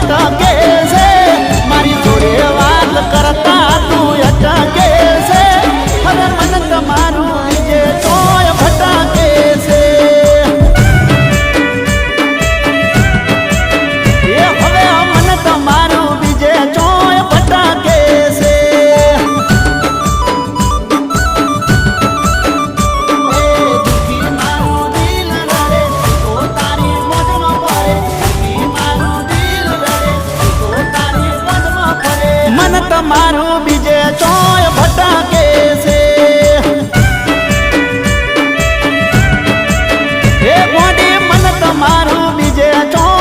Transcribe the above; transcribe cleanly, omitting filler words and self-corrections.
અટકે છે મારી જોડે વાત કરતા તું અટકે છે હવે મન તમારું બીજે તોય ભટકે છે એ હવે મન તમારું બીજે ચોય ભટકે છે મન તમારું બીજે ચોય ભટકે છે એ ગોડી મન તમારું બીજે ચોય